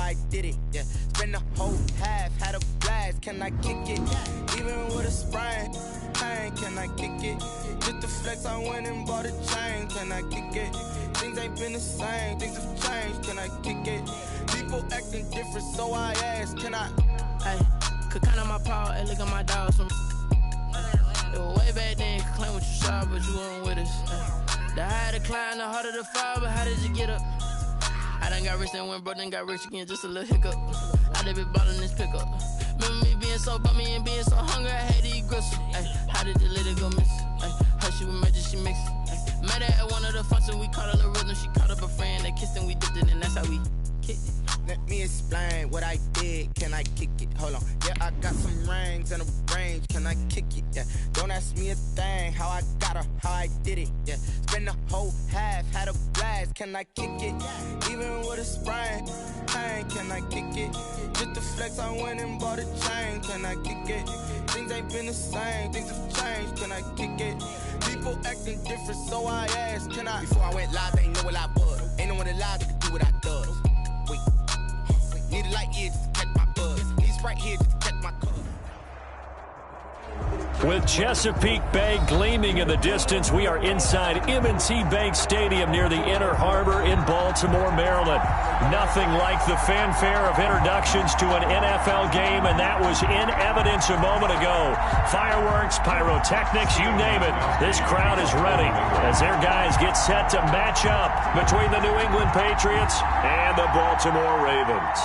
I did it, yeah. Spend the whole half, had a blast, can I kick it? Even with a sprain, pain, can I kick it? Just the flex, I went and bought a chain, can I kick it? Things ain't been the same, things have changed, can I kick it? People acting different, so I asked, can I? Hey, could count on my power, and look at my dogs from. It was way back then, could claim what you saw, but you weren't with us. The higher the climb, the harder the fall, but how did you get up? I done got rich and went broke, then got rich again, just a little hiccup. I done been ballin' this pickup. Remember me being so bummy and being so hungry, I had to eat gristle. Ay, how did the lady go miss? Ay, her she was magic, she mixed. Met her at one of the functions, we caught her the rhythm. She caught up a friend, they kissed and we dipped it, and that's how we kicked it. Let me explain what I did, can I kick it? Hold on, yeah, I got some rings and a range, can I kick it? Yeah, don't ask me a thing, how I got her, how I did it, yeah. Spend the whole half, had a blast, can I kick it? Even with a sprain, pain, can I kick it? Just the flex, I went and bought a chain, can I kick it? Things ain't been the same, things have changed, can I kick it? People acting different, so I asked, can I? Before I went live, they ain't know what I was. Ain't no one alive that could do what I does. Wait, need a light here just to catch my buzz. He's right here just to catch my cuz. With Chesapeake Bay gleaming in the distance, we are inside M&T Bank Stadium near the Inner Harbor in Baltimore, Maryland. Nothing like the fanfare of introductions to an NFL game, and that was in evidence a moment ago. Fireworks, pyrotechnics, you name it. This crowd is ready as their guys get set to match up between the New England Patriots and the Baltimore Ravens.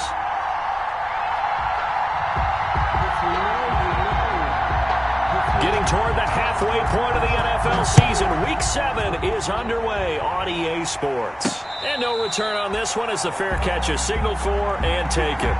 Getting toward the halfway point of the NFL season, Week 7 is underway on EA Sports. And no return on this one as the fair catch is signaled for and taken.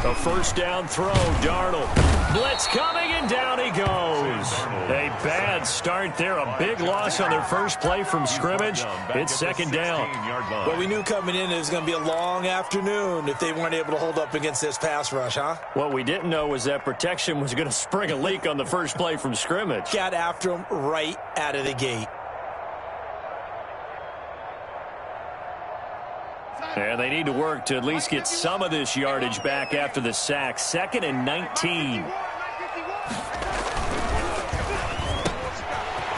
A first down throw, Darnold. Blitz coming, and down he goes. A bad start there. A big loss on their first play from scrimmage. It's second down. Well, we knew coming in it was going to be a long afternoon if they weren't able to hold up against this pass rush, huh? What we didn't know was that protection was going to spring a leak on the first play from scrimmage. Got after him right out of the gate. And they need to work to at least get some of this yardage back after the sack. 2nd and 19.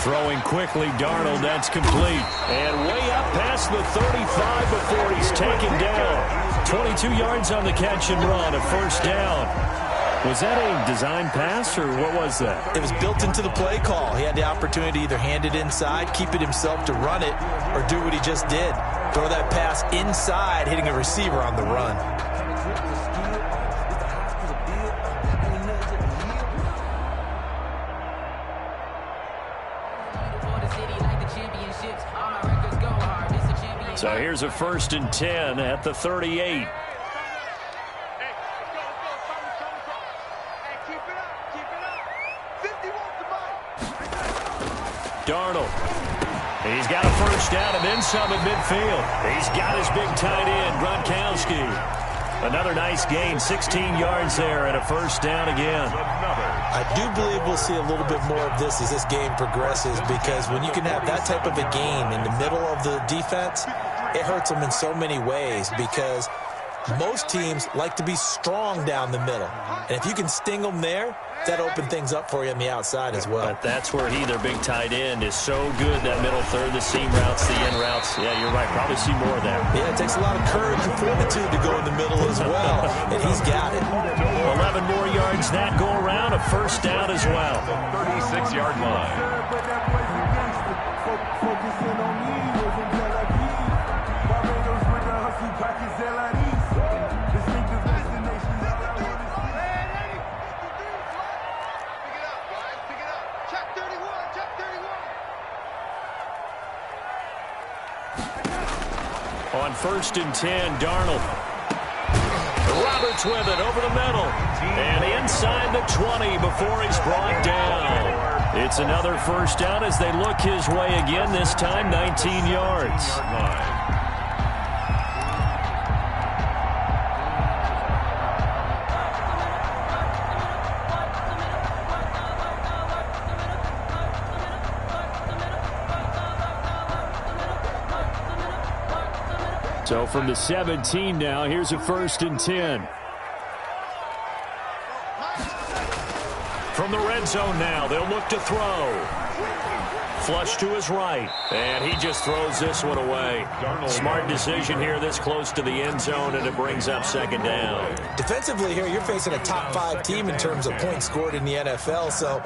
Throwing quickly, Darnold, that's complete. And way up past the 35 before he's taken down. 22 yards on the catch and run, a first down. Was that a design pass, or what was that? It was built into the play call. He had the opportunity to either hand it inside, keep it himself to run it, or do what he just did. Throw that pass inside, hitting a receiver on the run. So here's a 1st and 10 at the 38. Darnold. He's got a first down and then some at midfield. He's got his big tight end, Gronkowski. Another nice gain, 16 yards there and a first down again. I do believe we'll see a little bit more of this as this game progresses, because when you can have that type of a game in the middle of the defense, it hurts them in so many ways, because most teams like to be strong down the middle. And if you can sting them there, that opened things up for you on the outside as well. But that's where he, their big tight end, is so good, that middle third, the seam routes, the in routes. Yeah, you're right. Probably see more of that. Yeah, it takes a lot of courage and fortitude to go in the middle as well, and he's got it. 11 more yards that go around, a first down as well. 36-yard line. On 1st and 10, Darnold. Roberts with it over the middle. And inside the 20 before he's brought down. It's another first down as they look his way again, this time 19 yards. So from the 17 now, here's a 1st and 10. From the red zone now, they'll look to throw. Flush to his right, and he just throws this one away. Smart decision here this close to the end zone, and it brings up 2nd down. Defensively here, you're facing a top 5 team in terms of points scored in the NFL, so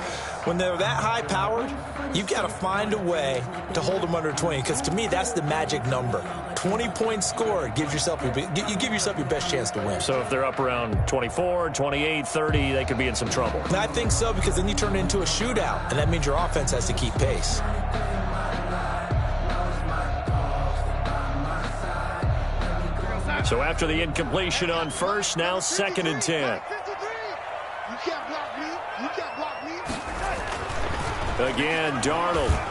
when they're that high-powered, you've got to find a way to hold them under 20, because to me, that's the magic number. 20 points scored, you give yourself your best chance to win. So if they're up around 24, 28, 30, they could be in some trouble. And I think so, because then you turn it into a shootout, and that means your offense has to keep pace. So after the incompletion on first, now 2nd and 10. Again, Darnold.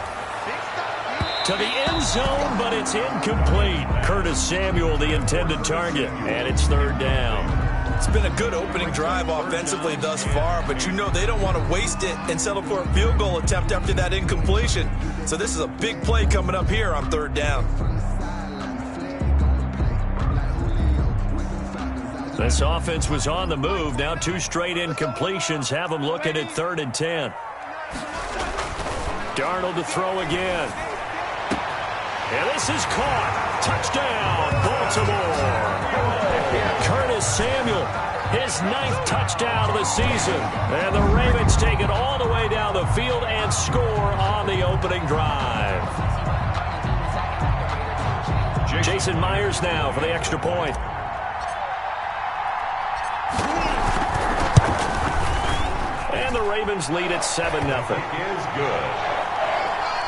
To the end zone, but it's incomplete. Curtis Samuel, the intended target, and it's 3rd down. It's been a good opening drive offensively thus far, but you know they don't want to waste it and settle for a field goal attempt after that incompletion. So this is a big play coming up here on 3rd down. This offense was on the move. Now 2 straight incompletions have them looking at 3rd and 10. Darnold to throw again. And this is caught. Touchdown, Baltimore. Curtis Samuel, his 9th touchdown of the season. And the Ravens take it all the way down the field and score on the opening drive. Jason Myers now for the extra point. And the Ravens lead at 7-0. Is good.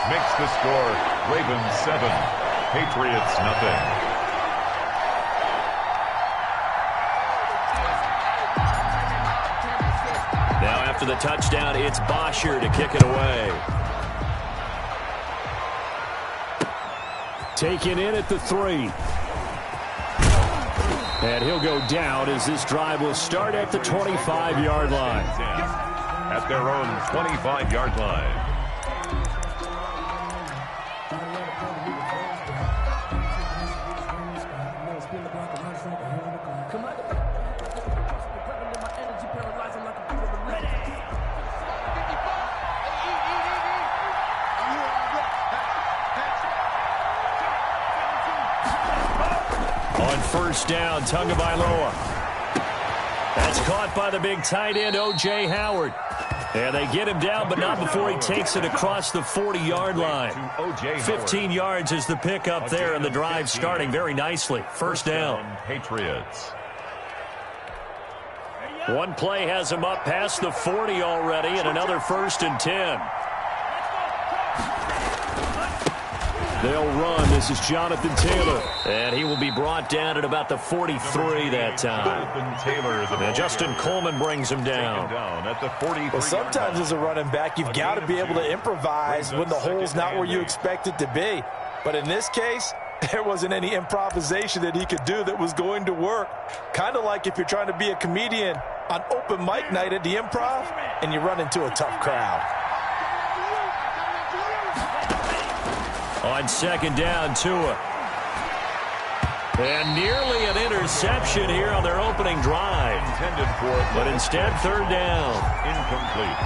Makes the score Ravens 7, Patriots nothing. Now after the touchdown, it's Bosher to kick it away. Taken in at the 3. And he'll go down as this drive will start at the 25-yard line. At their own 25-yard line. On 1st down, Tagovailoa. That's caught by the big tight end, O.J. Howard. And they get him down, but not before he takes it across the 40-yard line. 15 yards is the pickup there, and the drive starting very nicely. 1st down. Patriots. One play has him up past the 40 already, and another 1st and 10. They'll run. This is Jonathan Taylor. And he will be brought down at about the 43 that time. And Justin Coleman brings him down. Well, sometimes as a running back, you've got to be able to improvise when the hole's not where you expect it to be. But in this case, there wasn't any improvisation that he could do that was going to work. Kind of like if you're trying to be a comedian on open mic night at the Improv and you run into a tough crowd. On 2nd down, Tua. And nearly an interception here on their opening drive. But instead, 3rd down. Incomplete.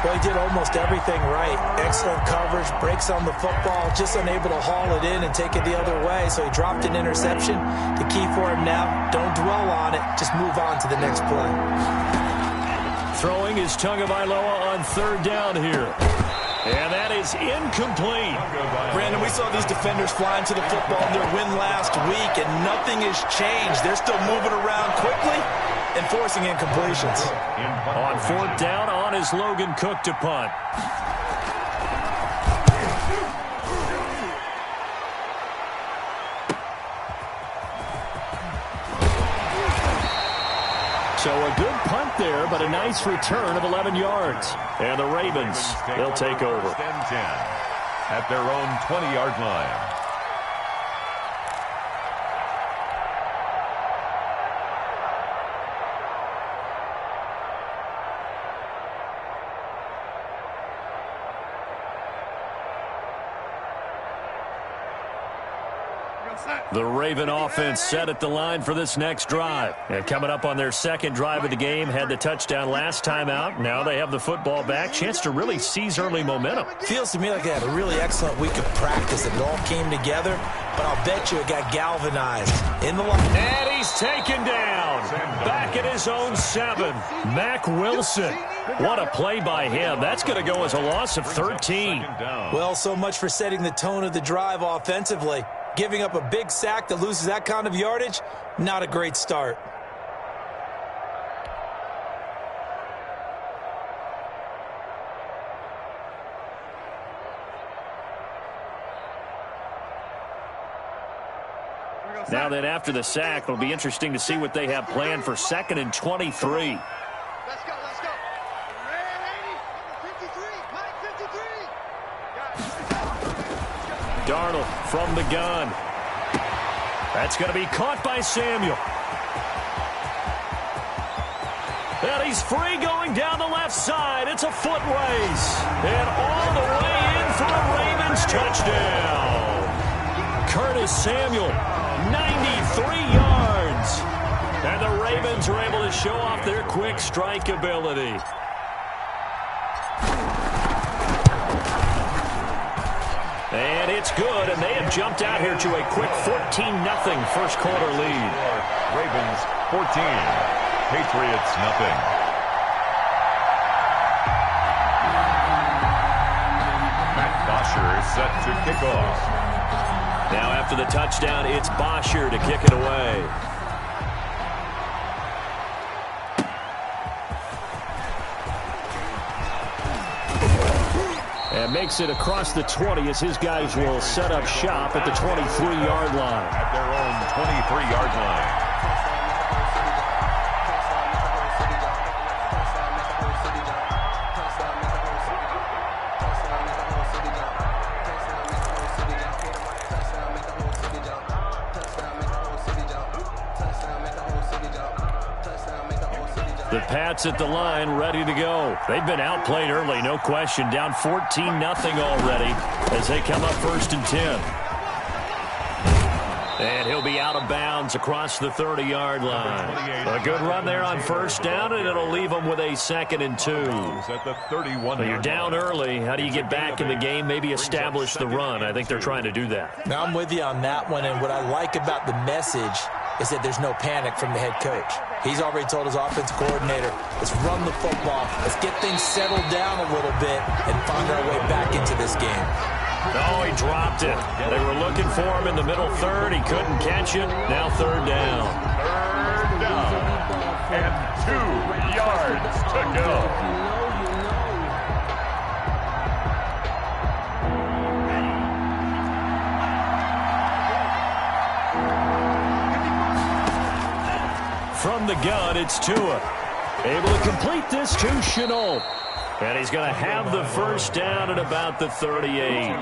Well, he did almost everything right. Excellent coverage, breaks on the football, just unable to haul it in and take it the other way. So he dropped an interception. The key for him now, don't dwell on it. Just move on to the next play. Throwing is Tagovailoa on 3rd down here. And that is incomplete. Brandon, we saw these defenders flying to the football in their win last week, and nothing has changed. They're still moving around quickly and forcing incompletions. On 4th down, on is Logan Cook to punt. So a good punt there, but a nice return of 11 yards. And the Ravens, they'll take over. 10 at their own 20-yard line. The Raven offense set at the line for this next drive. And coming up on their second drive of the game, had the touchdown last time out. Now they have the football back. Chance to really seize early momentum. Feels to me like they had a really excellent week of practice. It all came together, but I'll bet you it got galvanized in the line. And he's taken down. Back at his own 7. Mack Wilson. What a play by him. That's going to go as a loss of 13. Well, so much for setting the tone of the drive offensively. Giving up a big sack that loses that kind of yardage, not a great start. Now then, after the sack, it'll be interesting to see what they have planned for 2nd and 23. Let's go. Ready? 53. Mike 53. Darnold from the gun. That's going to be caught by Samuel. And he's free going down the left side. It's a foot race. And all the way in for a Ravens touchdown. Curtis Samuel, 93 yards. And the Ravens are able to show off their quick strike ability. And it's good, and they have jumped out here to a quick 14-0 first quarter lead. Ravens 14, Patriots nothing. Matt Bosher is set to kick off. Now after the touchdown, it's Bosher to kick it away. And makes it across the 20 as his guys will set up shop at the 23-yard line. At their own 23-yard line. The Pats at the line, ready to go. They've been outplayed early, no question. Down 14-0 already as they come up 1st and 10. And he'll be out of bounds across the 30-yard line. A good run there on 1st down, and it'll leave them with a 2nd and 2. At the 31. Well, you're down early. How do you get back in the game? Maybe establish the run. I think they're trying to do that. Now, I'm with you on that one, and what I like about the message is that there's no panic from the head coach. He's already told his offensive coordinator, let's run the football, let's get things settled down a little bit and find our way back into this game. Oh, he dropped it. They were looking for him in the middle third. He couldn't catch it. Now 3rd down. 3rd down. And 2 yards to go. From the gun, it's Tua. Able to complete this to Shenault. And he's going to have the 1st down at about the 38.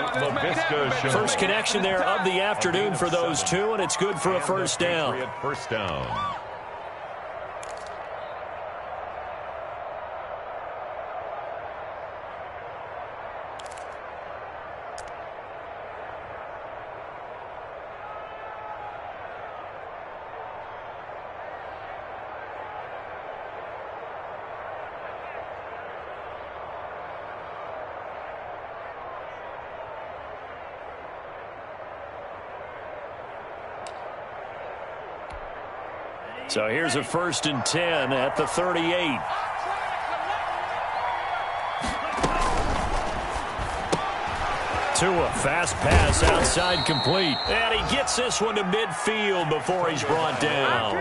First connection there of the afternoon for those two, and it's good for a 1st down. 1st down. So here's a 1st and 10 at the 38. Tua, fast pass outside complete. And he gets this one to midfield before he's brought down.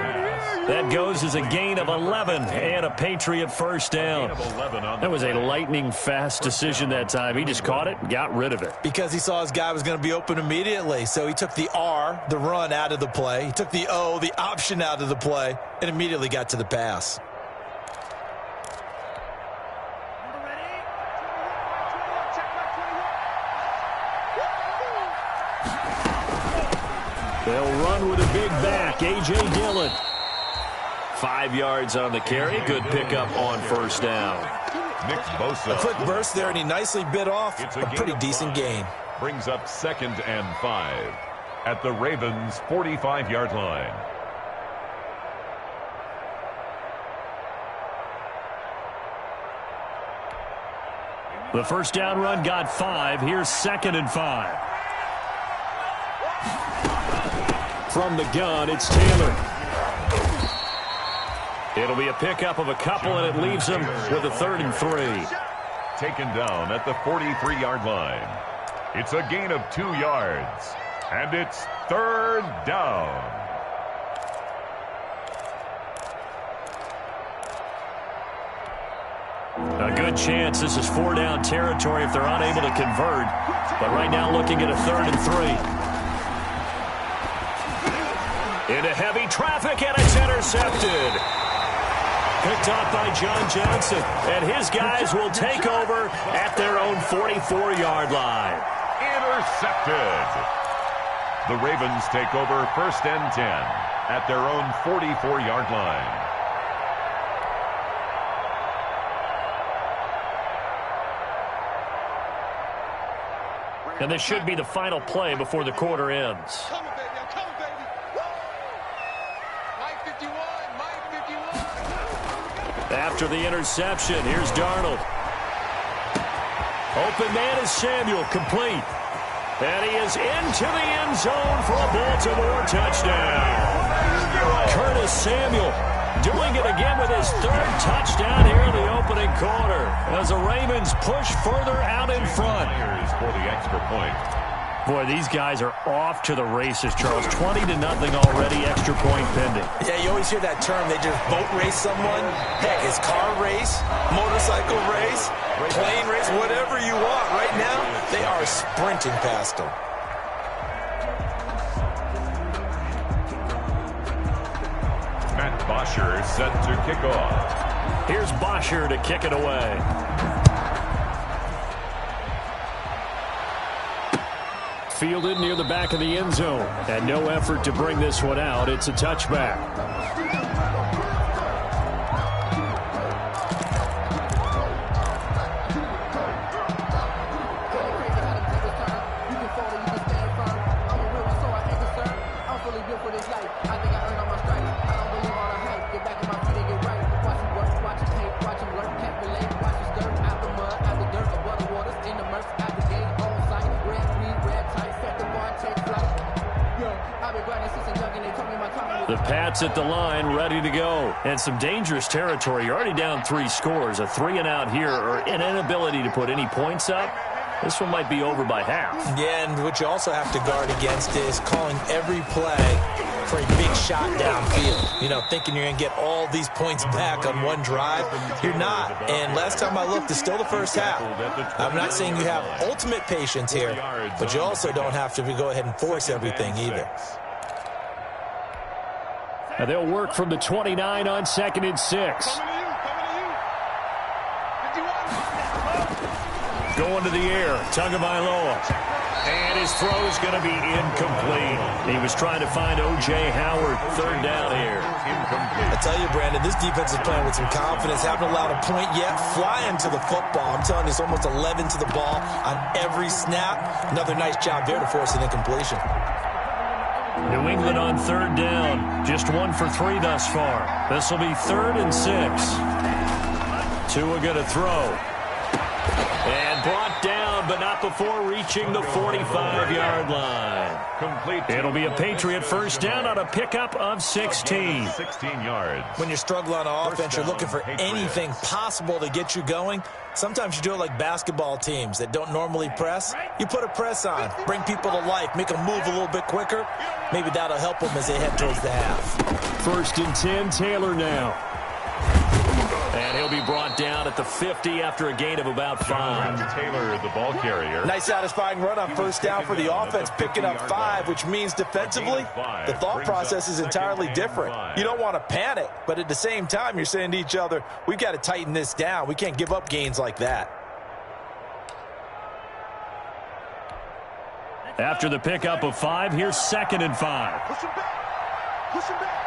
That goes as a gain of 11 and a Patriot 1st down. That was a lightning fast decision that time. He just caught it and got rid of it. Because he saw his guy was going to be open immediately. So he took the R, the run, out of the play. He took the O, the option, out of the play, and immediately got to the pass. They'll run with a big back, A.J. Dillon. 5 yards on the carry. Good pickup on first down. A quick burst there, and he nicely bit off a pretty decent gain. Brings up 2nd and 5 at the Ravens' 45-yard line. The first down run got 5. Here's 2nd and 5. From the gun, it's Taylor. It'll be a pickup of a couple, and it leaves him with a 3rd and 3. Taken down at the 43-yard line. It's a gain of 2 yards, and it's 3rd down. A good chance this is 4-down territory if they're unable to convert. But right now looking at a 3rd and 3. Into heavy traffic, and it's intercepted. Picked off by John Johnson. And his guys will take over at their own 44-yard line. Intercepted. The Ravens take over 1st and 10 at their own 44-yard line. And this should be the final play before the quarter ends. Come on, baby. I'm coming, baby. Woo! Mike 51. After the interception, here's Darnold. Open man is Samuel, complete. And he is into the end zone for a Baltimore touchdown. Curtis Samuel doing it again with his 3rd touchdown here in the opening quarter as the Ravens push further out in front. For the extra point. Boy, these guys are off to the races, Charles. 20-0 already, extra point pending. Yeah, you always hear that term. They just boat race someone. Heck, it's car race, motorcycle race, plane race, whatever you want. Right now, they are sprinting past them. Matt Bosher set to kick off. Here's Bosher to kick it away. Fielded near the back of the end zone. And no effort to bring this one out. It's a touchback. The Pats at the line, ready to go. And some dangerous territory. You're already down 3 scores. A 3-and-out here, or an inability to put any points up. This one might be over by half. Yeah, and what you also have to guard against is calling every play for a big shot downfield. You know, thinking you're going to get all these points back on one drive. You're not. And last time I looked, it's still the first half. I'm not saying you have ultimate patience here, but you also don't have to go ahead and force everything either. And they'll work from the 29 on 2nd and 6. Going to the air, Tagovailoa. And his throw is going to be incomplete. He was trying to find O.J. Howard, 3rd down here. I tell you, Brandon, this defense is playing with some confidence. Haven't allowed a point yet. Flying to the football. I'm telling you, it's almost 11 to the ball on every snap. Another nice job there to force an incompletion. New England on 3rd down. Just 1 for 3 thus far. This will be 3rd and 6. Tua going to throw. And brought down, but not before reaching the 45-yard line. Complete. It'll be a Patriot first down on a pickup of 16. 16 yards. When you're struggling on offense, you're looking for anything possible to get you going. Sometimes you do it like basketball teams that don't normally press. You put a press on, bring people to life, make them move a little bit quicker. Maybe that'll help them as they head towards the half. 1st and 10, Taylor now. And he'll be brought down at the 50 after a gain of about 5. Taylor, the ball carrier. Nice satisfying run on first down for the offense, picking up 5, which means defensively, the thought process is entirely different. You don't want to panic, but at the same time, you're saying to each other, we've got to tighten this down. We can't give up gains like that. After the pickup of 5, here's 2nd and 5. Push him back. Push him back.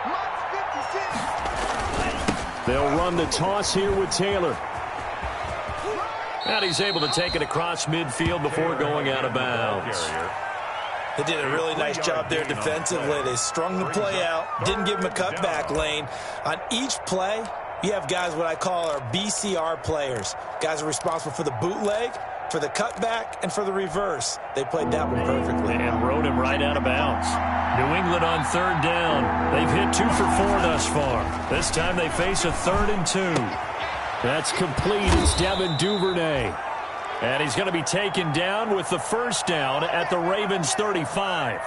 Lots 56. They'll run the toss here with Taylor. And he's able to take it across midfield before going out of bounds. They did a really nice job there defensively. They strung the play out, didn't give him a cutback lane. On each play, you have guys what I call our BCR players. Guys are responsible for the bootleg, for the cutback, and for the reverse. They played that one perfectly. And rode him right out of bounds. New England on 3rd down. They've hit 2 for 4 thus far. This time they face a 3rd and 2. That's complete. It's Devin Duvernay. And he's going to be taken down with the 1st down at the Ravens 35.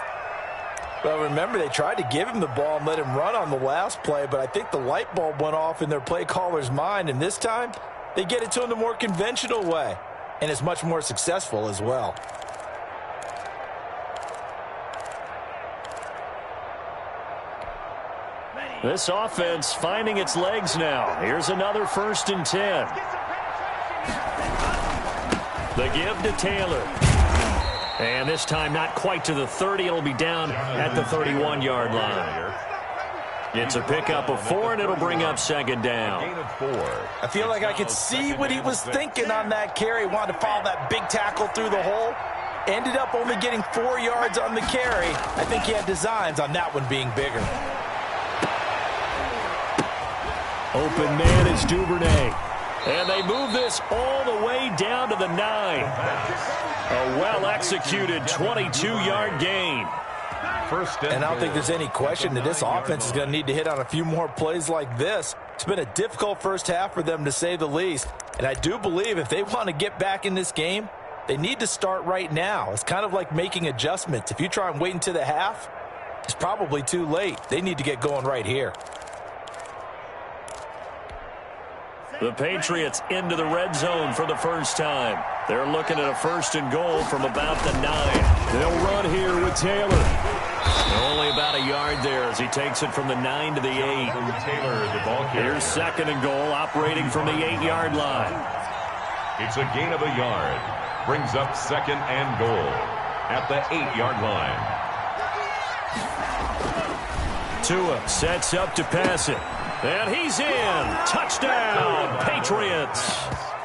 Well, remember, they tried to give him the ball and let him run on the last play, but I think the light bulb went off in their play caller's mind, and this time they get it to him the more conventional way, and it's much more successful as well. This offense finding its legs now. Here's another 1st and 10. The give to Taylor. And this time not quite to the 30. It'll be down at the 31-yard line. It's a pickup of 4, and it'll bring up 2nd down. I feel like I could see what he was thinking on that carry. Wanted to follow that big tackle through the hole. Ended up only getting 4 yards on the carry. I think he had designs on that one being bigger. Open man is Duvernay. And they move this all the way down to the 9. A well-executed 22-yard gain. And I don't think there's any question that this offense is going to need to hit on a few more plays like this. It's been a difficult first half for them, to say the least. And I do believe if they want to get back in this game, they need to start right now. It's kind of like making adjustments. If you try and wait until the half, it's probably too late. They need to get going right here. The Patriots into the red zone for the first time. They're looking at a 1st and goal from about the 9. They'll run here with Taylor. Only about a yard there as he takes it from the 9 to the 8. Here's 2nd and goal, operating from the 8-yard line. It's a gain of a yard. Brings up 2nd and goal at the 8-yard line. Tua sets up to pass it. And he's in. Touchdown, Patriots.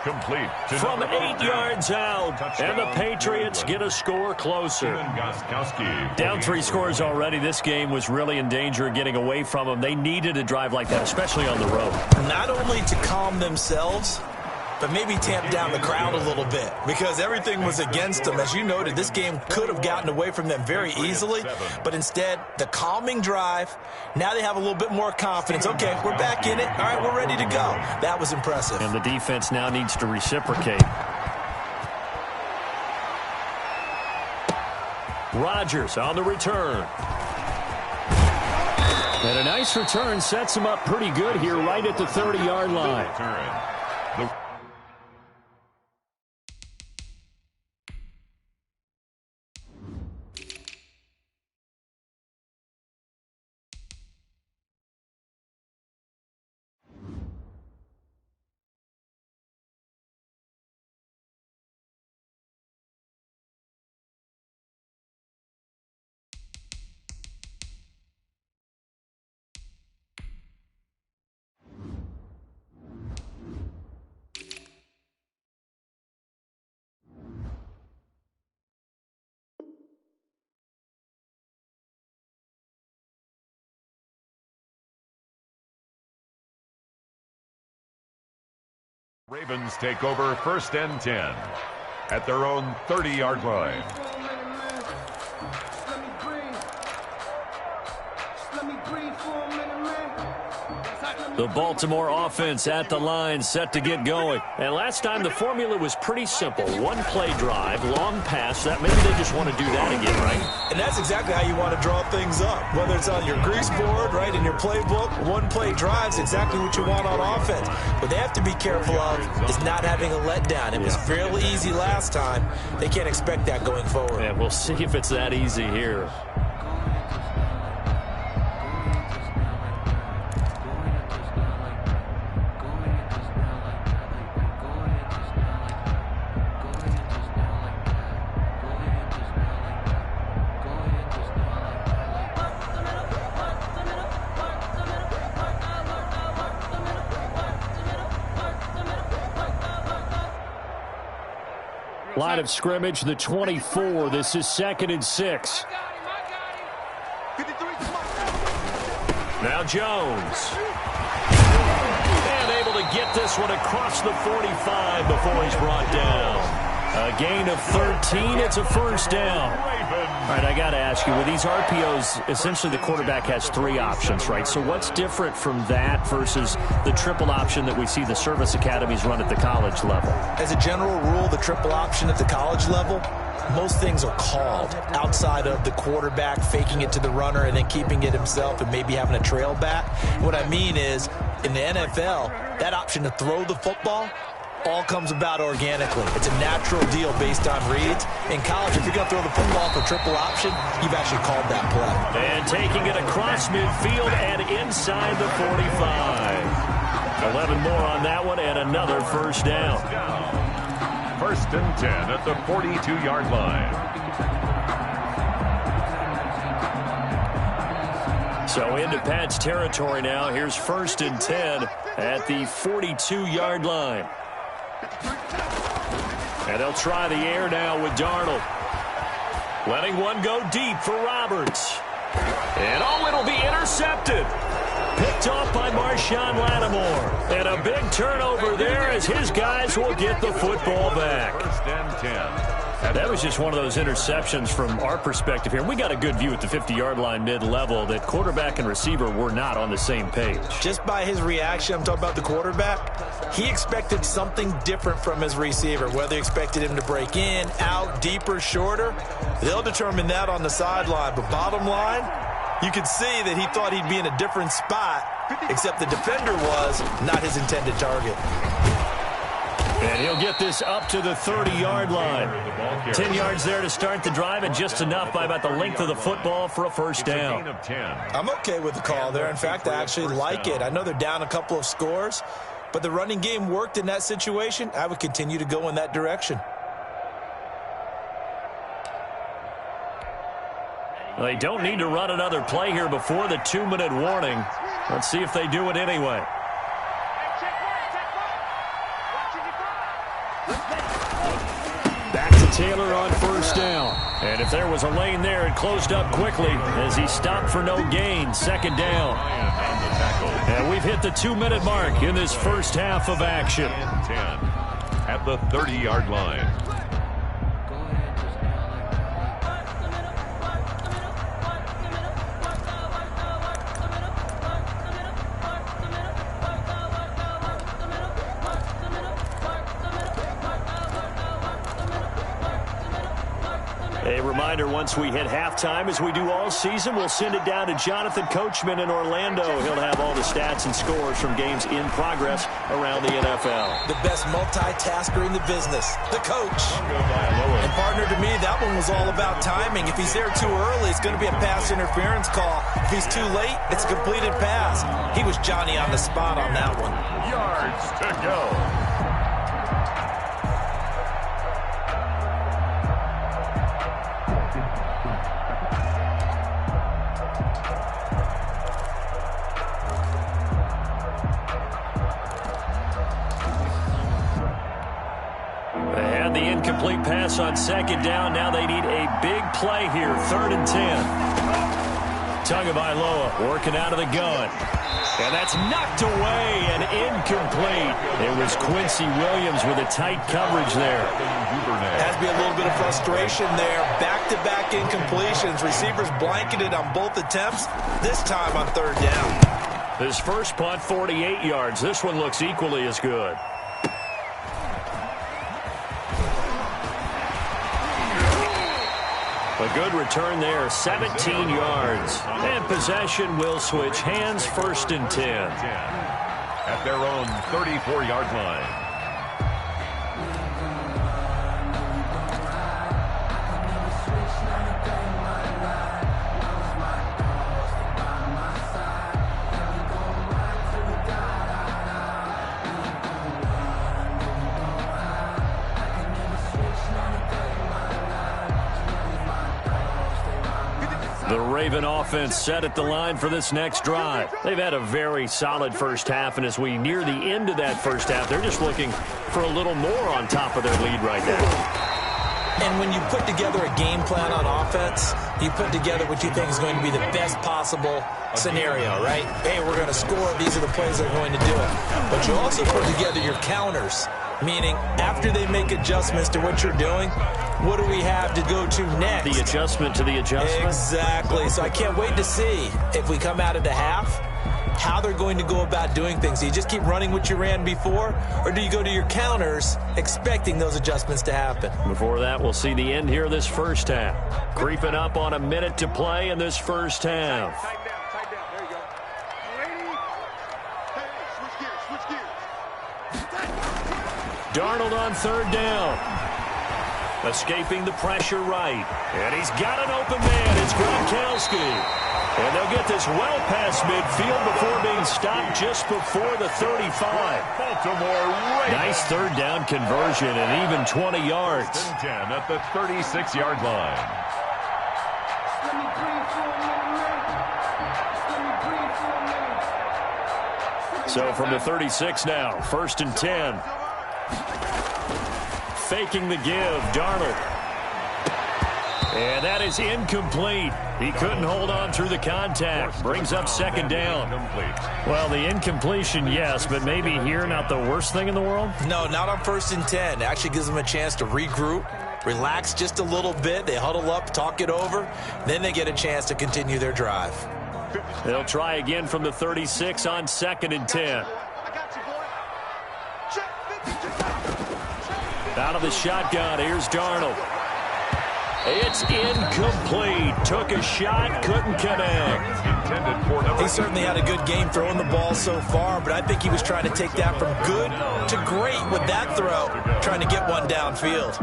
Complete. From 8 yards out. And the Patriots get a score closer. Down 3 scores already. This game was really in danger of getting away from them. They needed a drive like that, especially on the road. Not only to calm themselves, but maybe tamp down the crowd a little bit, because everything was against them. As you noted, this game could have gotten away from them very easily, but instead, the calming drive, now they have a little bit more confidence. Okay, we're back in it. All right, we're ready to go. That was impressive. And the defense now needs to reciprocate. Rodgers on the return. And a nice return sets him up pretty good here right at the 30-yard line. Ravens take over 1st and 10 at their own 30-yard line. The Baltimore offense at the line, set to get going. And last time the formula was pretty simple. One play drive, long pass. That maybe they just want to do that again, right? And that's exactly how you want to draw things up. Whether it's on your grease board, right, in your playbook, one play drive's exactly what you want on offense. What they have to be careful of is not having a letdown. It was fairly easy last time. They can't expect that going forward. Yeah, we'll see if it's that easy here. Line of scrimmage, the 24. This is 2nd and 6. Now Jones. And able to get this one across the 45 before he's brought down. A gain of 13. It's a first down. All right, I got to ask you, with these RPOs, essentially the quarterback has 3 options, right? So what's different from that versus the triple option that we see the service academies run at the college level? As a general rule, the triple option at the college level, most things are called outside of the quarterback faking it to the runner and then keeping it himself and maybe having a trail back. What I mean is, in the NFL, that option to throw the football all comes about organically. It's a natural deal based on reads. In college, if you're going to throw the football for triple option, you've actually called that play. And taking it across midfield and inside the 45. 11 more on that one and another first down. 1st and 10 at the 42-yard line. So into Pat's territory now. Here's 1st and 10 at the 42-yard line. And they'll try the air now with Darnold. Letting one go deep for Roberts. And it'll be intercepted. Picked off by Marshawn Lattimore. And a big turnover there as his guys will get the football back. 1st and 10. That was just one of those interceptions from our perspective here. We got a good view at the 50-yard line mid-level that quarterback and receiver were not on the same page. Just by his reaction, I'm talking about the quarterback, he expected something different from his receiver, whether he expected him to break in, out, deeper, shorter. They'll determine that on the sideline. But bottom line, you could see that he thought he'd be in a different spot, except the defender was not his intended target. And he'll get this up to the 30-yard line. 10 yards there to start the drive, and just enough by about the length of the football for a first down. I'm okay with the call there. In fact, I actually like it. I know they're down a couple of scores, but the running game worked in that situation. I would continue to go in that direction. They don't need to run another play here before the 2-minute warning. Let's see if they do it anyway. Back to Taylor on first down. And if there was a lane there, it closed up quickly as he stopped for no gain. 2nd down. And we've hit the 2-minute mark in this first half of action. 10 at the 30-yard line. A reminder, once we hit halftime, as we do all season, we'll send it down to Jonathan Coachman in Orlando. He'll have all the stats and scores from games in progress around the NFL. The best multitasker in the business, the coach. And partner, to me, that one was all about timing. If he's there too early, it's going to be a pass interference call. If he's too late, it's a completed pass. He was Johnny on the spot on that one. Yards to go. Incomplete pass on 2nd down. Now they need a big play here. 3rd and 10. Tagovailoa working out of the gun. And that's knocked away and incomplete. It was Quincy Williams with a tight coverage there. Has to be a little bit of frustration there. Back-to-back incompletions. Receivers blanketed on both attempts. This time on 3rd down. His first punt, 48 yards. This one looks equally as good. A good return there, 17 yards. And possession will switch hands, 1st and 10. At their own 34-yard line. The Raven offense set at the line for this next drive. They've had a very solid first half, and as we near the end of that first half, they're just looking for a little more on top of their lead right now. And when you put together a game plan on offense, you put together what you think is going to be the best possible scenario, right? Hey, we're going to score. These are the plays that are going to do it. But you also put together your counters, meaning after they make adjustments to what you're doing, what do we have to go to next? The adjustment to the adjustment. Exactly. So I can't wait to see if we come out of the half, how they're going to go about doing things. Do you just keep running what you ran before, or do you go to your counters expecting those adjustments to happen? Before that, we'll see the end here of this first half. Creeping up on a minute to play in this first half. Tighten down. There you go. Lady. Hey, switch gears. Darnold on third down. Escaping the pressure right. And he's got an open man. It's Gronkowski. And they'll get this well past midfield before being stopped just before the 35. Baltimore Ravens. Nice third down conversion and even 20 yards. 10 at the 36-yard line. So from the 36 now, 1st and 10. Faking the give, Darnold. And that is incomplete. He couldn't hold on through the contact. Brings up 2nd down. Well, the incompletion, yes, but maybe here not the worst thing in the world? No, not on 1st and 10. It actually gives them a chance to regroup, relax just a little bit. They huddle up, talk it over. Then they get a chance to continue their drive. They'll try again from the 36 on 2nd and 10. Out of the shotgun, here's Darnold. It's incomplete. Took a shot, couldn't connect. He certainly had a good game throwing the ball so far, but I think he was trying to take that from good to great with that throw, trying to get one downfield.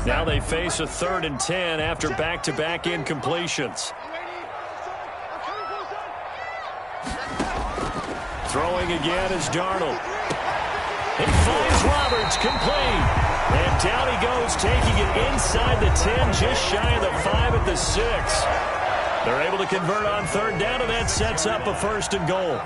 Now they face a 3rd and 10 after back-to-back incompletions. Throwing again is Darnold. He finds Roberts, complete. And down he goes, taking it inside the 10, just shy of the 5 at the 6. They're able to convert on 3rd down, and that sets up a 1st and goal.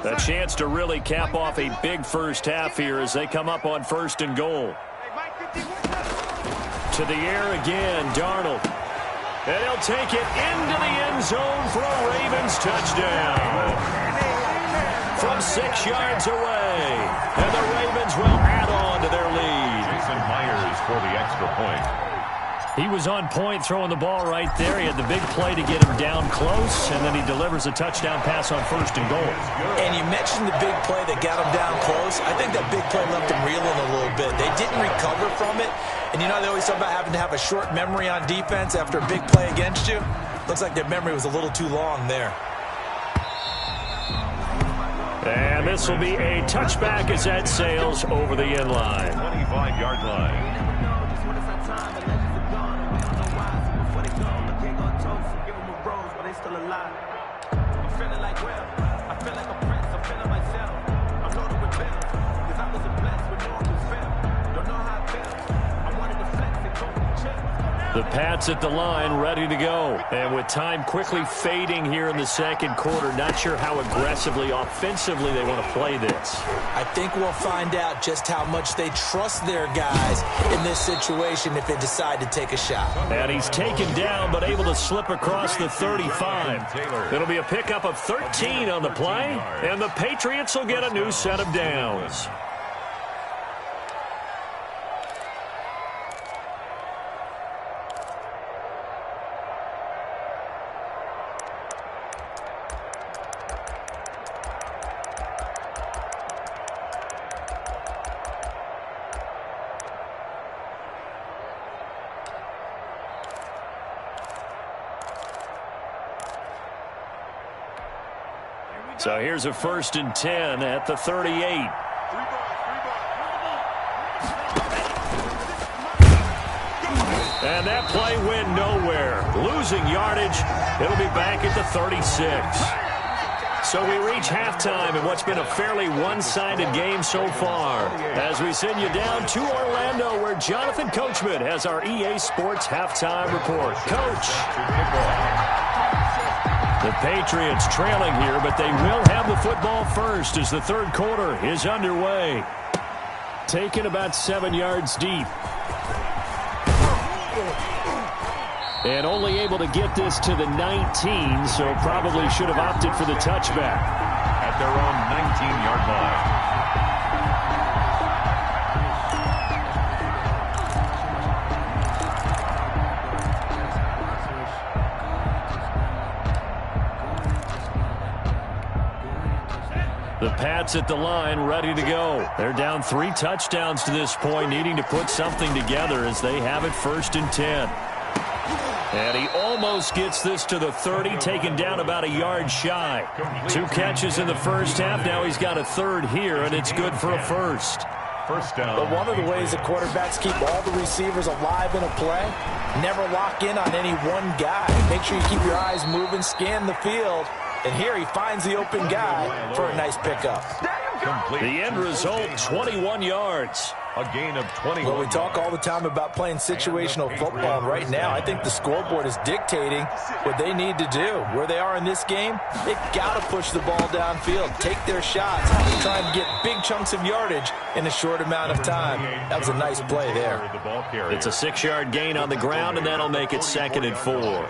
A chance to really cap off a big first half here as they come up on 1st and goal. To the air again, Darnold. And he'll take it into the end zone for a Ravens touchdown. From 6 yards away. And the Ravens will add on to their lead. Jason Myers for the extra point. He was on point throwing the ball right there. He had the big play to get him down close, and then he delivers a touchdown pass on 1st and goal. And you mentioned the big play that got him down close. I think that big play left him reeling a little bit. They didn't recover from it. And you know, they always talk about having to have a short memory on defense after a big play against you. Looks like their memory was a little too long there. And this will be a touchback as that sails over the end line. 25-yard line. The Pats at the line, ready to go. And with time quickly fading here in the 2nd quarter, not sure how aggressively, offensively they want to play this. I think we'll find out just how much they trust their guys in this situation if they decide to take a shot. And he's taken down, but able to slip across the 35. It'll be a pickup of 13 on the play, and the Patriots will get a new set of downs. So here's a 1st and 10 at the 38. And that play went nowhere. Losing yardage. It'll be back at the 36. So we reach halftime in what's been a fairly one-sided game so far. As we send you down to Orlando, where Jonathan Coachman has our EA Sports halftime report. Coach. The Patriots trailing here, but they will have the football first as the third quarter is underway. Taken about 7 yards deep. And only able to get this to the 19, so probably should have opted for the touchback. At their own 19-yard line. The Pats at the line, ready to go. They're down 3 touchdowns to this point, needing to put something together as they have it 1st and 10. And he almost gets this to the 30, taken down about a yard shy. 2 catches in the first half. Now he's got a third here, and it's good for a first. First down. But one of the ways the quarterbacks keep all the receivers alive in a play, never lock in on any one guy. Make sure you keep your eyes moving, scan the field. And here he finds the open guy for a nice pickup. Complete. The end result, 21 yards. A gain of 21. Well, we talk all the time about playing situational football, and right now I think the scoreboard is dictating what they need to do. Where they are in this game, they've got to push the ball downfield, take their shots, try and get big chunks of yardage in a short amount of time. That was a nice play there. It's a 6-yard gain on the ground, and that'll make it 2nd and 4.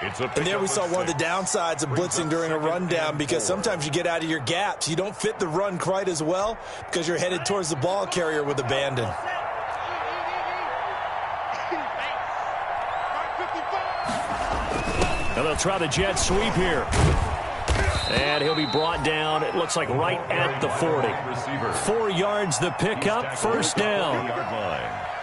And there we saw one of the downsides of blitzing during a rundown, because sometimes you get out of your gaps. You don't fit the run quite as well because you're headed towards the ball carrier with abandon. And they'll try the jet sweep here. And he'll be brought down, it looks like right at the 40. 4 yards the pickup, 1st down.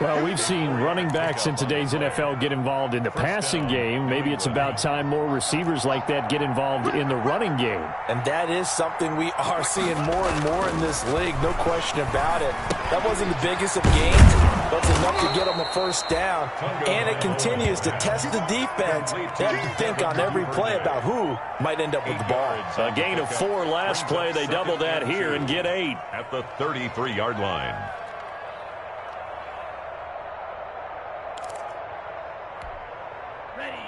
Well, we've seen running backs in today's NFL get involved in the passing game. Maybe it's about time more receivers like that get involved in the running game. And that is something we are seeing more and more in this league, no question about it. That wasn't the biggest of gains, but it's enough to get them a 1st down. And it continues to test the defense. They have to think on every play about who might end up with the ball. A gain of 4 last play. They double that here and get 8. At the 33-yard line.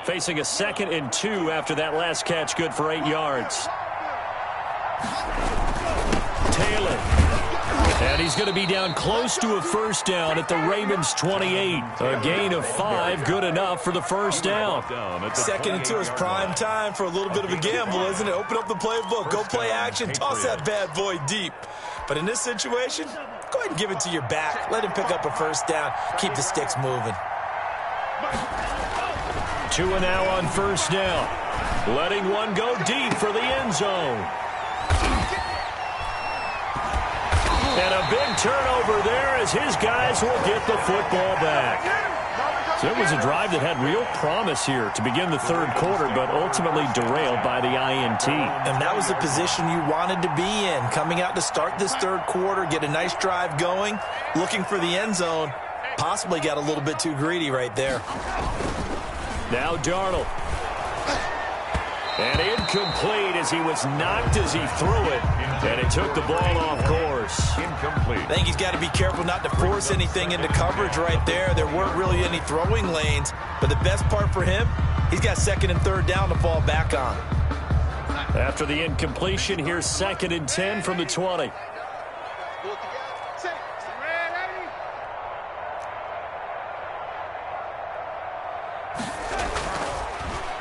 Facing a 2nd and 2 after that last catch, good for 8 yards. Taylor. And he's going to be down close to a 1st down at the Ravens 28. A gain of 5, good enough for the 1st down. 2nd and 2 is prime time for a little bit of a gamble, isn't it? Open up the playbook, go play action, toss that bad boy deep. But in this situation, go ahead and give it to your back. Let him pick up a 1st down. Keep the sticks moving. 2 now on 1st down. Letting one go deep for the end zone. And a big turnover there as his guys will get the football back. So it was a drive that had real promise here to begin the 3rd quarter, but ultimately derailed by the INT. And that was the position you wanted to be in. Coming out to start this 3rd quarter, get a nice drive going, looking for the end zone. Possibly got a little bit too greedy right there. Now Darnold. And incomplete as he was knocked as he threw it. And it took the ball off course. Incomplete. I think he's got to be careful not to force anything into coverage right there. There weren't really any throwing lanes. But the best part for him, he's got 2nd and 3rd down to fall back on. After the incompletion, here's 2nd and 10 from the 20.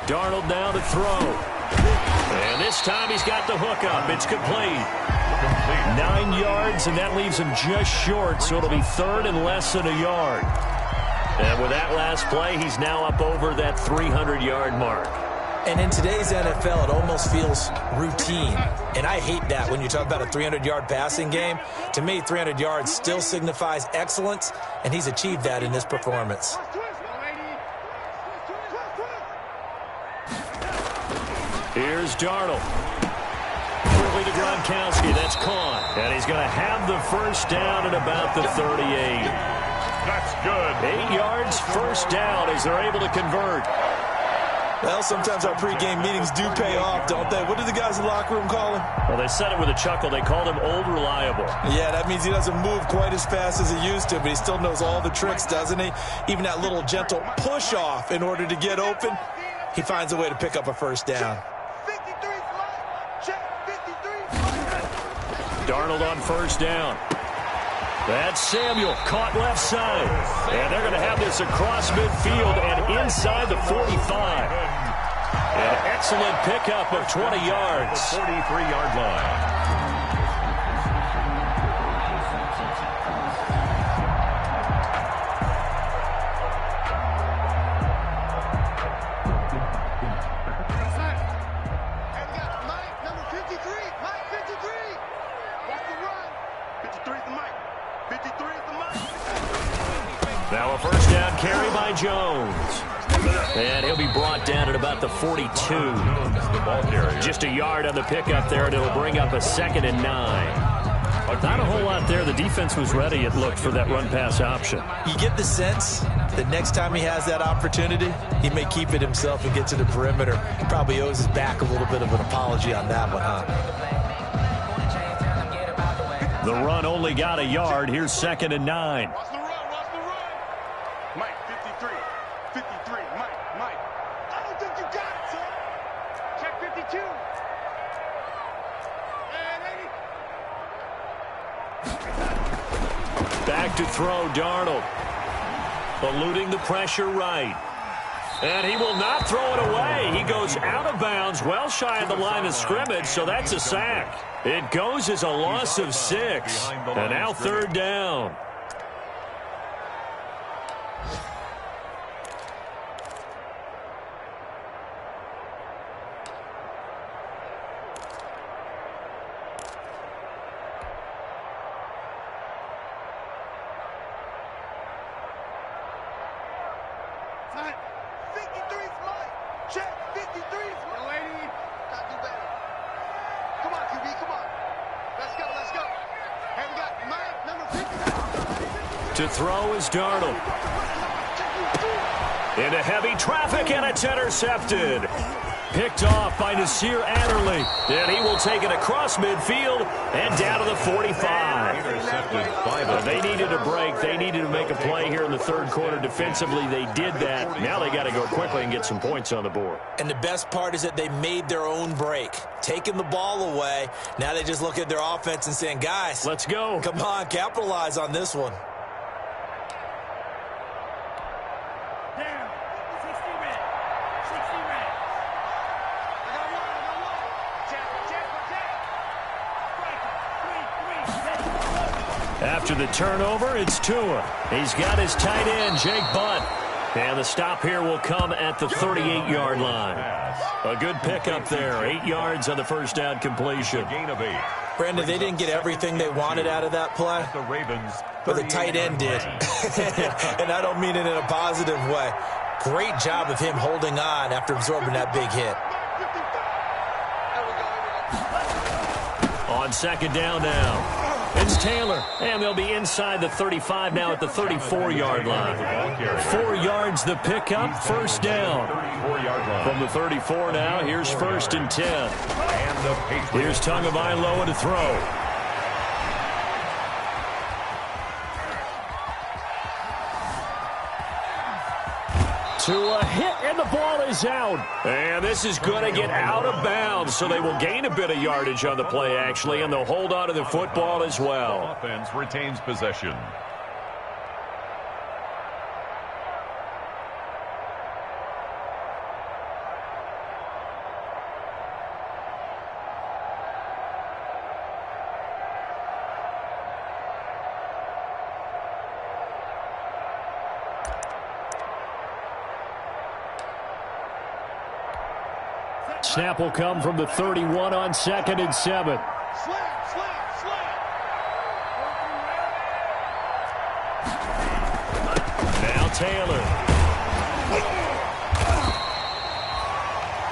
Darnold now to throw. And this time he's got the hook up. It's complete. 9 yards, and that leaves him just short, so it'll be 3rd and less than a yard. And with that last play, he's now up over that 300-yard mark. And in today's NFL, it almost feels routine. And I hate that when you talk about a 300-yard passing game. To me, 300 yards still signifies excellence, and he's achieved that in this performance. Here's Darnold. Quickly to Gronkowski. That's caught. And he's going to have the 1st down at about the 38. That's good. 8 yards, 1st down as they're able to convert. Well, sometimes our pregame meetings do pay off, don't they? What do the guys in the locker room call him? Well, they said it with a chuckle. They called him Old Reliable. Yeah, that means he doesn't move quite as fast as he used to, but he still knows all the tricks, doesn't he? Even that little gentle push-off in order to get open, he finds a way to pick up a first down. Darnold on first down. That's Samuel, caught left side. And they're going to have this across midfield and inside the 45. An excellent pickup of 20 yards. 43-yard line. Now a first down carry by Jones. And he'll be brought down at about the 42. Just a yard on the pickup there, and it'll bring up a 2nd and 9. Not a whole lot there. The defense was ready, it looked, for that run-pass option. You get the sense that next time he has that opportunity, he may keep it himself and get to the perimeter. He probably owes his back a little bit of an apology on that one, huh? The run only got a yard. Here's 2nd and 9. Watch the run. Mike, 53. 53. Mike. I don't think you got it, son. Check 52. And 80. Back to throw, Darnold. Eluding the pressure right. And he will not throw it away. He goes out of bounds, well shy of the line of scrimmage, so that's a sack. It goes as a loss of 6. And now 3rd down. To throw is Darnold. Into heavy traffic, and it's intercepted. Picked off by Nasir Adderley. And he will take it across midfield and down to the 45. They needed a break. They needed to make a play here in the 3rd quarter. Defensively, they did that. Now they got to go quickly and get some points on the board. And the best part is that they made their own break. Taking the ball away. Now they just look at their offense and saying, guys, let's go. Come on, capitalize on this one. After the turnover, it's Tua. He's got his tight end, Jake Butt. And the stop here will come at the 38-yard line. A good pickup there. 8 yards on the first down completion. Gain of 8. Brandon, they didn't get everything they wanted out of that play, but the tight end did. And I don't mean it in a positive way. Great job of him holding on after absorbing that big hit. On 2nd down now. It's Taylor, and they'll be inside the 35 now at the 34-yard line. 4 yards the pickup, first down. From the 34 now, here's 1st and 10. Here's Tagovailoa to throw. To a hit, and the ball is out. And this is going to get out of bounds, so they will gain a bit of yardage on the play, actually, and they'll hold on to the football as well. Offense retains possession. Snap will come from the 31 on 2nd and 7. Now Taylor.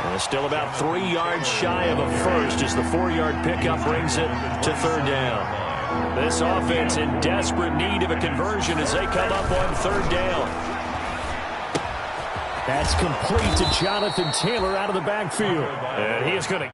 And still about 3 yards shy of a first as the 4-yard pickup brings it to 3rd down. This offense in desperate need of a conversion as they come up on 3rd down. That's complete to Jonathan Taylor out of the backfield. And he is going to...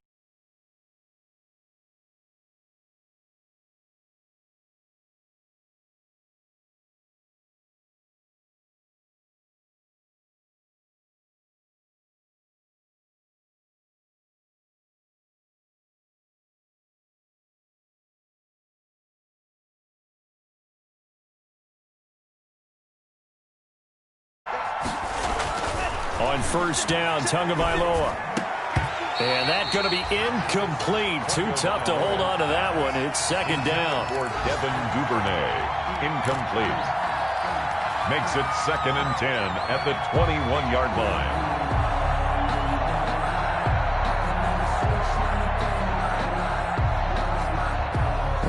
On first down, Tagovailoa. And that's going to be incomplete. Too tough to hold on to that one. It's second down. For Devin Duvernay. Incomplete. Makes it 2nd and 10 at the 21-yard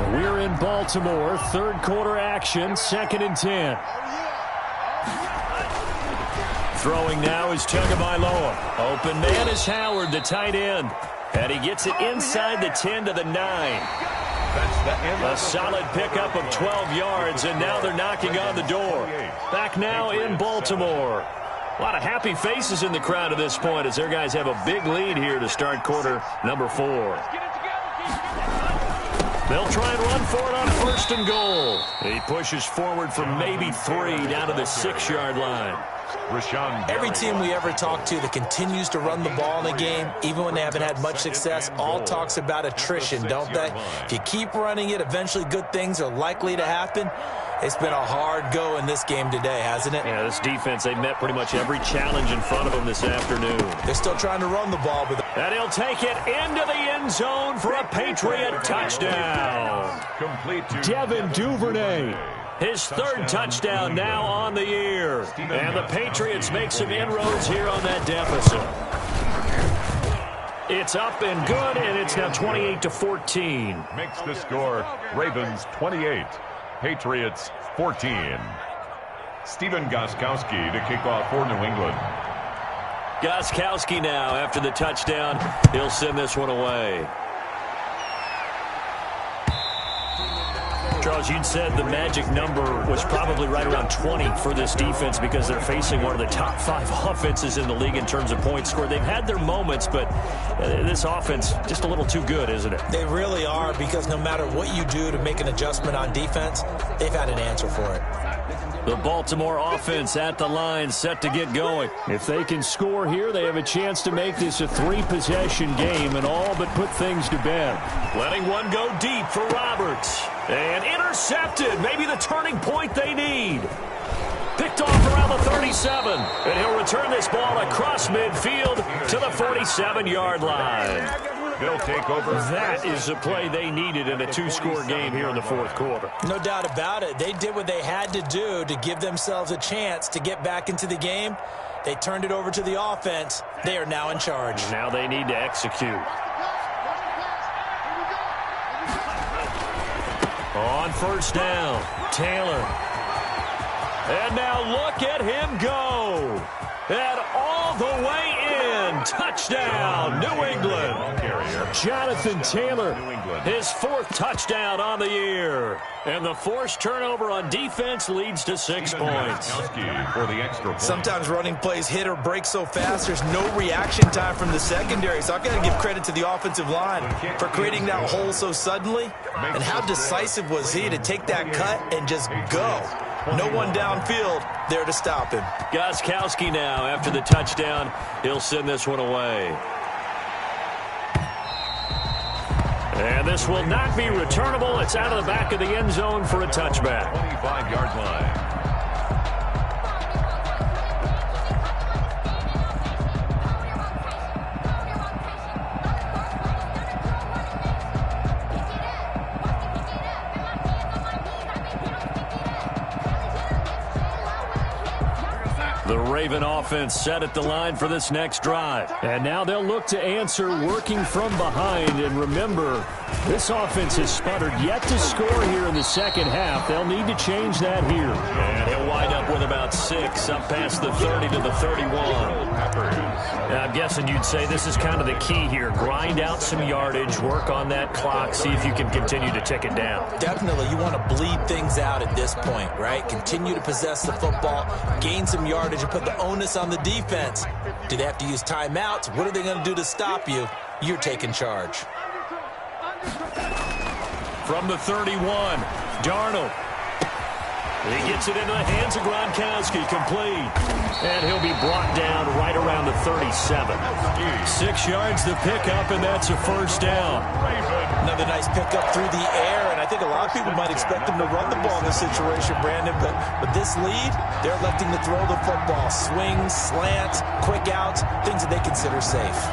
line. We're in Baltimore. Third quarter action. 2nd and 10. Throwing now is Tagovailoa. Open man is Howard, the tight end. And he gets it inside the 10 to the 9. That's the end. A solid pickup of 12 yards, and now they're knocking on the door. Back now in Baltimore. A lot of happy faces in the crowd at this point as their guys have a big lead here to start quarter number 4. They'll try and run for it on first and goal. He pushes forward for maybe 3 down to the 6-yard line. Every team we ever talk to that continues to run the ball in a game, even when they haven't had much success, all talks about attrition, don't they? If you keep running it, eventually good things are likely to happen. It's been a hard go in this game today, hasn't it? Yeah, this defense, they met pretty much every challenge in front of them this afternoon. They're still trying to run the ball. But and he'll take it into the end zone for a Patriot touchdown. Complete to Devin Duvernay. His third touchdown now on the year. And the Patriots make some inroads here on that deficit. It's up and good, and it's now 28-14. Makes the score Ravens 28, Patriots 14. Stephen Gostkowski to kick off for New England. Gostkowski now after the touchdown. He'll send this one away. Charles, you'd said the magic number was probably right around 20 for this defense because they're facing one of the top 5 offenses in the league in terms of points scored. They've had their moments, but this offense just a little too good, isn't it? They really are, because no matter what you do to make an adjustment on defense, they've had an answer for it. The Baltimore offense at the line, set to get going. If they can score here, they have a chance to make this a 3-possession game and all but put things to bed. Letting one go deep for Roberts. And intercepted. Maybe the turning point they need. Picked off around the 37. And he'll return this ball across midfield to the 47-yard line. They'll take over. That is the play they needed in a 2-score game here in the fourth quarter. No doubt about it. They did what they had to do to give themselves a chance to get back into the game. They turned it over to the offense. They are now in charge. Now they need to execute. On first down, Taylor. And now look at him go. And all the way in. Touchdown, New England. Jonathan Taylor, his 4th touchdown on the year. And the forced turnover on defense leads to 6 points. For the extra point. Sometimes running plays hit or break so fast, there's no reaction time from the secondary. So I've got to give credit to the offensive line for creating that hole so suddenly. And how decisive was he to take that cut and just go? No one downfield there to stop him. Gostkowski now after the touchdown. He'll send this one away. And this will not be returnable. It's out of the back of the end zone for a touchback. 25-yard line. The Raven offense set at the line for this next drive. And now they'll look to answer working from behind. And remember, this offense has sputtered yet to score here in the second half. They'll need to change that here. And he'll wind up with about 6 up past the 30 to the 31. I'm guessing you'd say this is kind of the key here. Grind out some yardage, work on that clock, see if you can continue to tick it down. Definitely, you want to bleed things out at this point, right? Continue to possess the football, gain some yardage you put the onus on the defense. Do they have to use timeouts? What are they going to do to stop you? You're taking charge. From the 31, Darnold. He gets it into the hands of Gronkowski, complete. And he'll be brought down right around the 37. 6 yards to pick up, and that's a first down. Another nice pickup through the air, and I think a lot of people might expect him to run the ball in this situation, Brandon, but with this lead, they're electing to throw the football. Swings, slants, quick outs, things that they consider safe.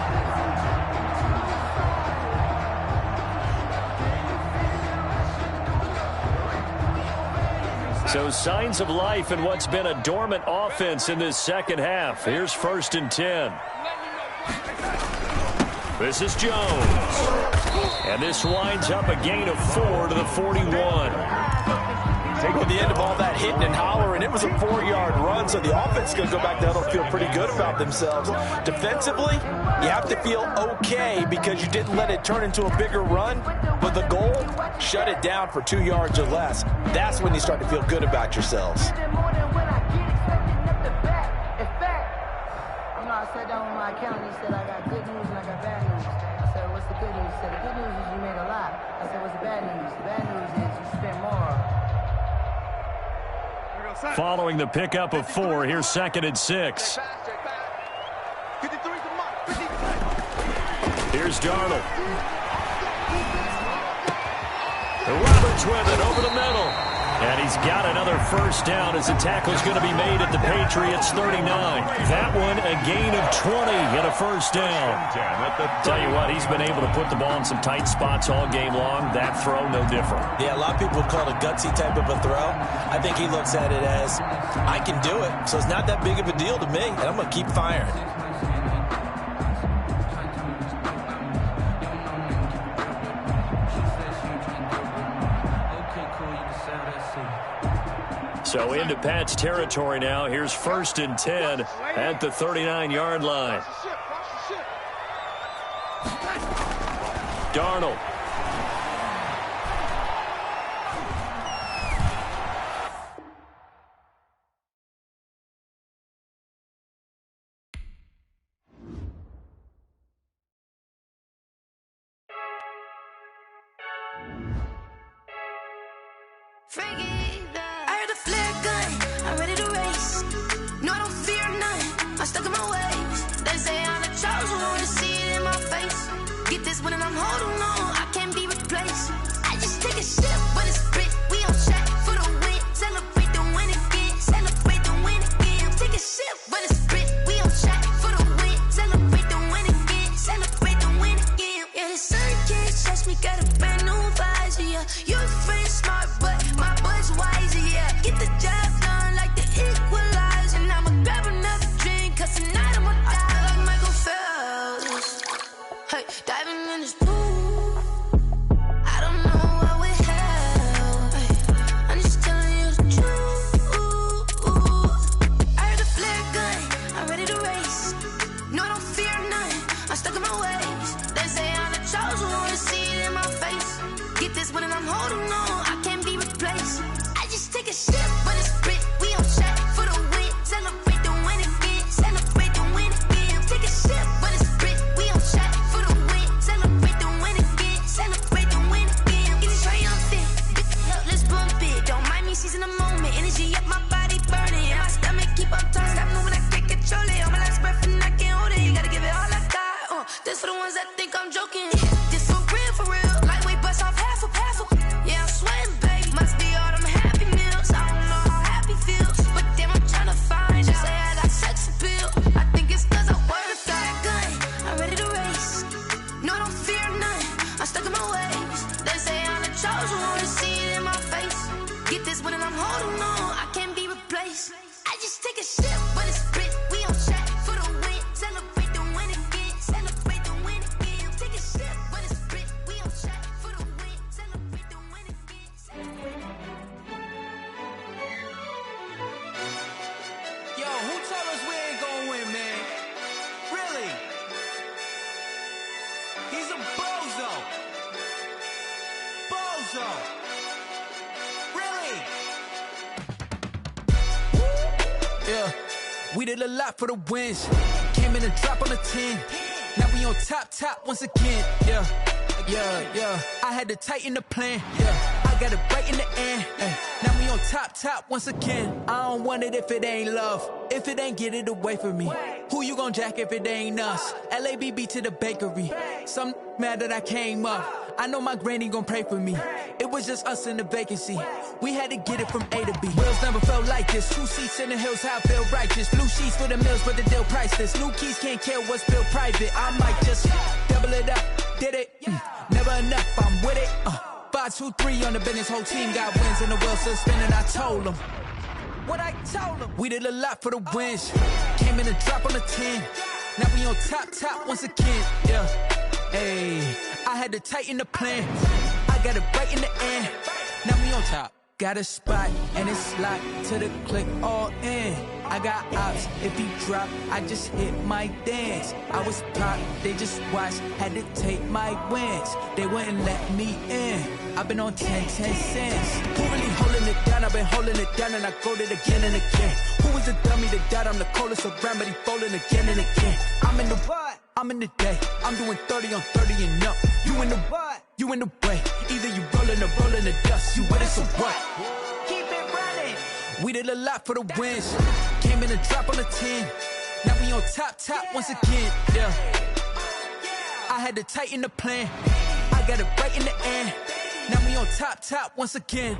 So signs of life in what's been a dormant offense in this second half. Here's 1st and 10. This is Jones. And this winds up a gain of 4 to the 41. At the end of all that hitting and hollering, it was a 4-yard run, so the offense is going to go back down and feel pretty good about themselves. Defensively, you have to feel okay because you didn't let it turn into a bigger run, but the goal, shut it down for 2 yards or less. That's when you start to feel good about yourselves. I sat down with my accountant. He said, I got good news and I got bad news. I said, what's the good news? He said, the good news is you made a lot. I said, what's the bad news? The bad news is you spent more. Following the pickup of 4, here's 2nd and 6. Here's Darnold. Roberts with it over the middle. And he's got another first down as the tackle's going to be made at the Patriots 39. That one, a gain of 20 and a first down. Tell you what, he's been able to put the ball in some tight spots all game long. That throw, no different. Yeah, a lot of people call it a gutsy type of a throw. I think he looks at it as, I can do it, so it's not that big of a deal to me, and I'm going to keep firing. So into Pat's territory now. Here's 1st and 10 at the 39-yard line. Darnold. We did a lot for the wins. Came in and drop on the 10. Now we on top once again. Yeah. I had to tighten the plan. Yeah. I got it right in the end. Now we on top once again. I don't want it if it ain't love. If it ain't, get it away from me. Who you gon' jack if it ain't us? LABB to the bakery. Some mad that I came up. I know my granny gon' pray for me. It was just us in the vacancy. We had to get it from A to B. Wheels never felt like this. 2 seats in the hills, how I feel righteous. Blue sheets for the mills, but the deal priceless. New keys can't care what's built private. I might just double it up. Did it? Never enough, I'm with it. 5, 2, 3 on the business. Whole team got wins and the wheels still spinning. I told them what I told them. We did a lot for the wins. Came in and drop on the 10. Now we on top once again. Yeah. Hey, I had to tighten the plan. I got it right in the end. Now we on top. Got a spot and it's locked to the click all in. I got ops, if he drop, I just hit my dance. I was pop, they just watched, had to take my wins. They wouldn't let me in. I've been on 10 cents. Who really holding it down? I've been holding it down and I go it again and again. Who was the dummy that died? I'm the coldest around, but he folding again and again. I'm in the what? I'm in the day. I'm doing 30 on 30 and up. You in the what? You in the way. Either you rolling or rolling the dust. You with us or what? Keep it running. We did a lot for the wins. Came in and drop on the 10. Now we on top once again. Yeah. I had to tighten the plan. I got it right in the end. Now we on top once again.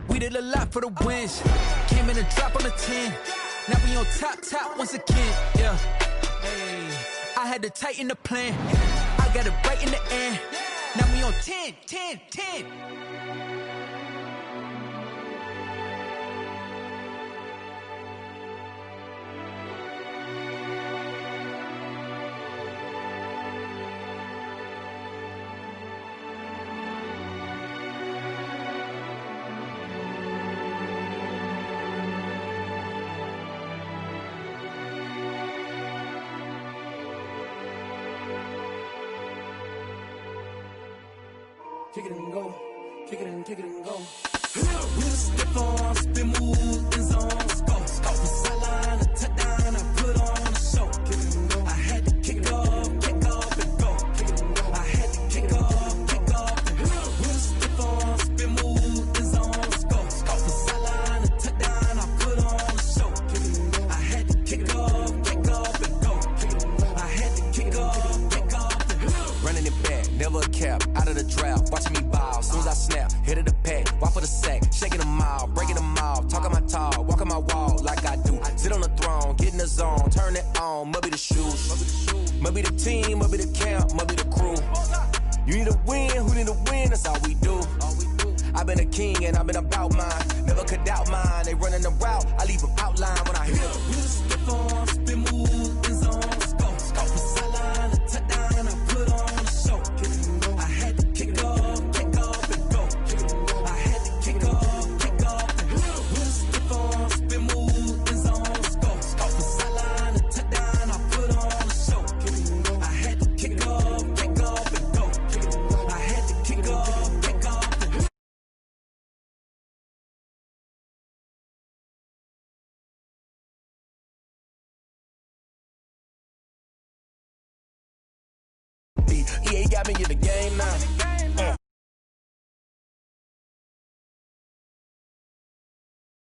We did a lot for the wins. Came in and drop on the 10. Now we on top once again. Yeah. Hey, I had to tighten the plan. I got it right in the end. Now we on 10. Kick it and go, kick it and go. We'll step on, spin, move, in zone, go. From sideline to touchdown, I put on a show. Kick it and go. I had to kick off and go. Kick it and go. I had to kick off and go. We'll step on, spin, move, in zone, go. From sideline to touchdown, I put on a show. Kick it and go. I had to kick off and go. Kick it and go. I had to kick off and go. Running it back, never a cap, out of the draft, watching me ball. Soon as I snap, hit of the pack, walk for the sack, shaking them out, breaking them off, talking my talk, walking my wall like I do. Sit on the throne, get in the zone, turn it on, must be the shoes, must be the team, must be the camp, must be the crew. You need a win, who need a win, that's all we do. I've been a king and I've been about mine, never could doubt mine. They running the route, I leave them outline when I hit them. We'll step on, spin, move, in zone, go. From sideline to touchdown, I put on a show. I had to kick off and go. I had to kick off and go. We'll step on, spin, move, in zone, go. From sideline to touchdown, I put on a show. I had to kick off and go. I had to kick off and go. EA got me in the game now.